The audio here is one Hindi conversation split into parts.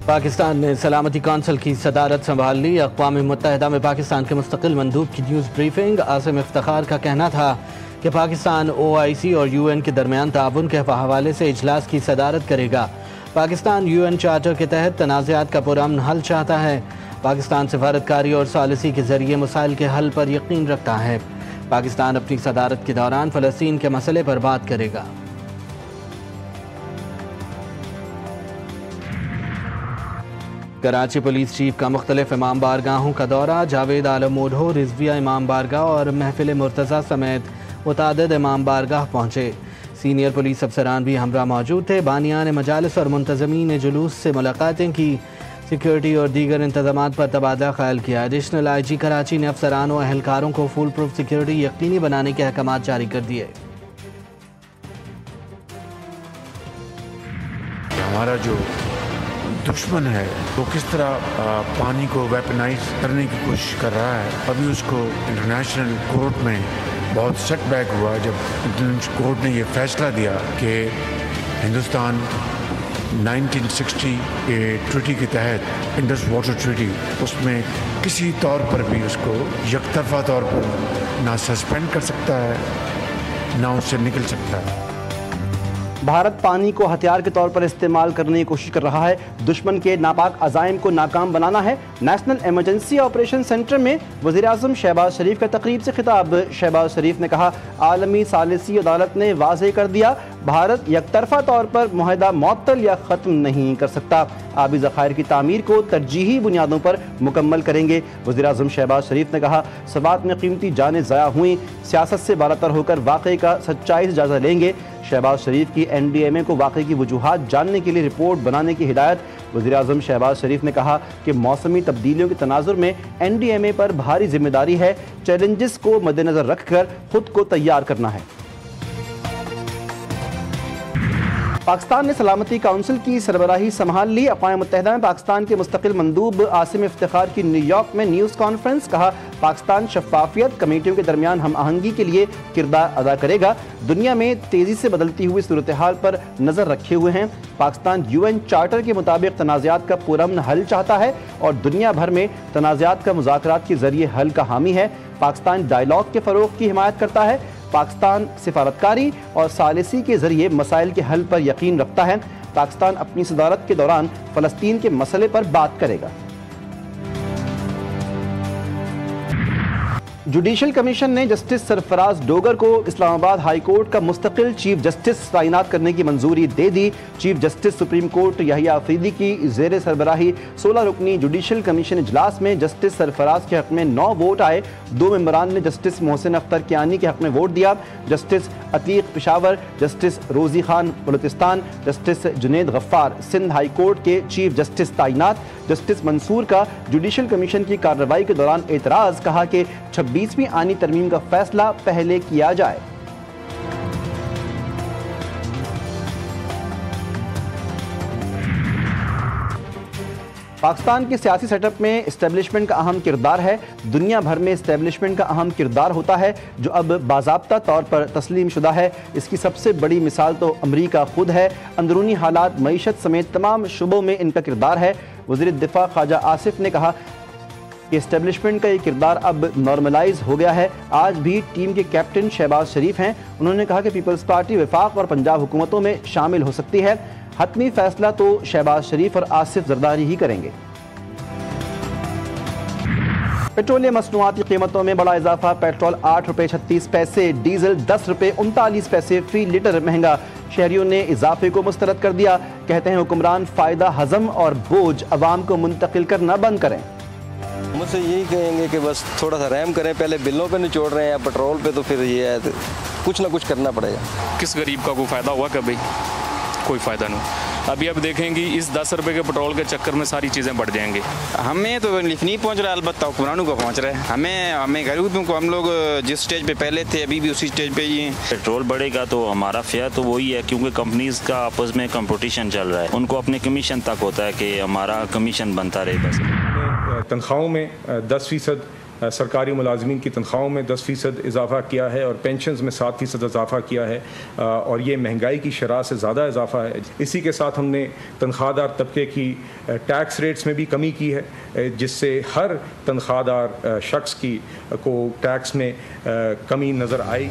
पाकिस्तान ने सलामती कौंसिल की सदारत संभाल ली। अक़वाम मुत्तहिदा में पाकिस्तान के मुस्तकिल मंदूब की न्यूज़ ब्रीफिंग। आसिम इफ्तिखार का कहना था कि पाकिस्तान OIC और UN के दरमियान ताउन के हवाले से इजलास की सदारत करेगा। पाकिस्तान UN चार्टर के तहत तनाज़ात का पुरअमन हल चाहता है। पाकिस्तान सफारतकारी और सॉलिसी के ज़रिए मसाइल के हल पर यकीन रखता है। पाकिस्तान अपनी सदारत के दौरान फ़लस्तीन के मसले पर बात करेगा। कराची पुलिस चीफ का मुख्तलिफ इमाम बारगाहों का दौरा। जावेद आलम ओढ़ो रिजविया इमाम बारगाह और महफिल मुर्तज़ा समेत मुतादिद इमाम बारगाह पहुँचे। सीनियर पुलिस अफसरान भी हमरा मौजूद थे। बानियान मजालिस और मुंतज़मीन जुलूस से मुलाकातें की। सिक्योरिटी और दीगर इंतजामात पर तबादला ख्याल किया। एडिशनल IG कराची ने अफसरान और अहलकारों को फुल प्रूफ सिक्योरिटी यकीनी बनाने के अहकामात जारी कर दिए। हमारा जो दुश्मन है वो किस तरह पानी को वेपनाइज करने की कोशिश कर रहा है। अभी उसको इंटरनेशनल कोर्ट में बहुत सेटबैक हुआ जब इंटरनेशनल कोर्ट ने ये फैसला दिया कि हिंदुस्तान 1960 के ट्रीटी के तहत इंडस वाटर ट्रीटी उसमें किसी तौर पर भी उसको यकतरफा तौर पर ना सस्पेंड कर सकता है ना उससे निकल सकता है। भारत पानी को हथियार के तौर पर इस्तेमाल करने की कोशिश कर रहा है। दुश्मन के नापाक अज़ाइम को नाकाम बनाना है। नेशनल इमरजेंसी ऑपरेशन सेंटर में वज़ीर-ए-आज़म शहबाज शरीफ का तकरीब से खिताब। शहबाज शरीफ ने कहा, आलमी सालिसी अदालत ने वाज़ेह कर दिया, भारत यकतरफा तौर पर मुआहदा मुअत्तल या ख़त्म नहीं कर सकता। आबी ज़खायर की तामीर को तरजीही बुनियादों पर मुकम्मल करेंगे। वज़ीर-ए-आज़म शहबाज शरीफ ने कहा, सवात में कीमती जानें ज़ाया हुई, सियासत से बालातर होकर वाक़े का सच्चाई से जायज़ा लेंगे। शहबाज शरीफ की NDMA को वाक़े की वजूहात जानने के लिए रिपोर्ट बनाने की हिदायत। वज़ीर-ए-आज़म शहबाज शरीफ ने कहा कि मौसमी तब्दीलियों के तनाजुर में NDMA पर भारी जिम्मेदारी है। चैलेंजेस को मद्देनज़र रखकर खुद को तैयार करना है। पाकिस्तान ने सलामती काउंसिल की सरबराही संभाल ली। अक़वाम मुत्तहिदा में पाकिस्तान के मुस्तकिल मंदूब आसिम इफ्तिखार की न्यूयॉर्क में न्यूज़ कॉन्फ्रेंस। कहा, पाकिस्तान शफ़ाफ़ियत कमेटियों के दरमियान हम आहंगी के लिए किरदार अदा करेगा। दुनिया में तेज़ी से बदलती हुई सूरत हाल पर नज़र रखे हुए हैं। पाकिस्तान UN चार्टर के मुताबिक तनाज़ात का पुरअमन हल चाहता है और दुनिया भर में तनाज़ात का मुज़ाकरात के ज़रिए हल का हामी है। पाकिस्तान डायलॉग के फ़रोग़ की हिमायत करता है। पाकिस्तान सिफारतकारी और सालिसी के ज़रिए मसाइल के हल पर यकीन रखता है। पाकिस्तान अपनी सदारत के दौरान फ़लस्तीन के मसले पर बात करेगा। जुडिशल कमीशन ने जस्टिस सरफराज डोगर को इस्लामाबाद हाई कोर्ट का मुस्तकिल चीफ जस्टिस तैनात करने की मंजूरी दे दी। Chief justice supreme court Yahya Afridi की ज़ेर सरबराही 16 रुकनी जुडिशल कमीशन इजलास में जस्टिस सरफराज के हक़ में 9 वोट आए। 2 मेंबरान ने जस्टिस मोहसिन अख्तर कियानी के हक़ में वोट दिया। Justice Atiq Peshawar, justice Rozi Khan Balochistan, justice Junaid Ghaffar Sindh high court के चीफ जस्टिस तैनात। जस्टिस मंसूर का जुडिशल कमीशन की कार्रवाई के दौरान एतराज़। कहा कि 26वीं आईनी तरमीम का फैसला पहले किया जाए। पाकिस्तान के सियासी सेटअप में इस्टेब्लिशमेंट का अहम किरदार है। दुनिया भर में इस्टेब्लिशमेंट का अहम किरदार होता है जो अब बाज़ाब्ता तौर पर तस्लीम शुदा है। इसकी सबसे बड़ी मिसाल तो अमरीका खुद है। अंदरूनी हालात, मईशत समेत तमाम शुबों में इनका किरदार है। वज़ीर दिफा ख्वाजा आसिफ ने कहा कि इस्टेब्लिशमेंट का ये किरदार अब नॉर्मलाइज हो गया है। आज भी टीम के कैप्टन शहबाज शरीफ हैं। उन्होंने कहा कि पीपल्स पार्टी वफाक और पंजाब हुकूमतों में शामिल हो सकती है। हतमी फैसला तो शहबाज शरीफ और आसिफ जरदारी ही करेंगे। पेट्रोलियम मसनूआत की कीमतों में बड़ा इजाफा। पेट्रोल 8 रुपये 36 पैसे, डीजल 10 रुपये 39 पैसे फी लीटर महंगा। शहरियों ने इजाफे को मुस्तरद कर दिया। कहते हैं हुक्मरान फ़ायदा हजम और बोझ अवाम को मुंतकिल करना बंद करें। मुझसे यही कहेंगे कि बस थोड़ा सा रहम करें। पहले बिलों पे निचोड़ रहे हैं, पेट्रोल पे, तो फिर ये है कुछ ना कुछ करना पड़ेगा। किस गरीब का कोई फ़ायदा हुआ कभी? कोई फ़ायदा नहीं। अभी आप देखेंगे इस 10 रुपये के पेट्रोल के चक्कर में सारी चीज़ें बढ़ जाएंगी। हमें तो रिलीफ नहीं पहुंच रहा, अलबत्ता हुक्मरानों को पहुंच रहा है। हमें गरीबों को, हम लोग जिस स्टेज पे पहले थे अभी भी उसी स्टेज पे ही हैं। पेट्रोल बढ़ेगा तो हमारा फेयर तो वही है, क्योंकि कंपनीज का आपस में कंपटीशन चल रहा है। उनको अपने कमीशन तक होता है कि हमारा कमीशन बनता रहे। बस तनख्वाहों में 10% सरकारी मुलाजमीन की तनख्वाहों में 10% इजाफा किया है और पेंशन्स में 7% इजाफा किया है और ये महंगाई की शरह से ज़्यादा इजाफा है। इसी के साथ हमने तनख्वाहदार तबके की टैक्स रेट्स में भी कमी की है, जिससे हर तनख्वाहदार शख्स की को टैक्स में कमी नज़र आई।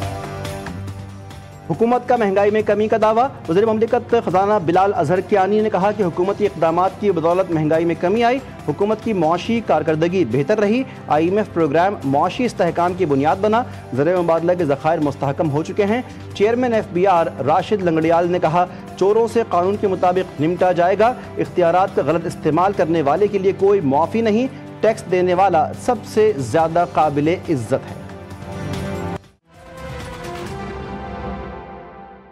हुकूमत का महंगाई में कमी का दावा। वज़ीर ममलिकत ख़जाना बिलाल अजहर कियानी ने कहा कि हुकूमती इक़दामात की बदौलत महंगाई में कमी आई, हुकूमत की मौशी कारकर्दगी बेहतर रही, IMF प्रोग्राम मौशी इस्तेहकाम की बुनियाद बना, ज़र मुबादला के ज़खायर मुस्तहकम हो चुके हैं। चेयरमैन FBR राशिद लंगड़ियाल ने कहा चोरों से कानून के मुताबिक निपटा जाएगा, इख्तियारात का गलत इस्तेमाल करने वाले के लिए कोई मुआफ़ी नहीं, टैक्स देने वाला सबसे ज़्यादा काबिल इज्जत है।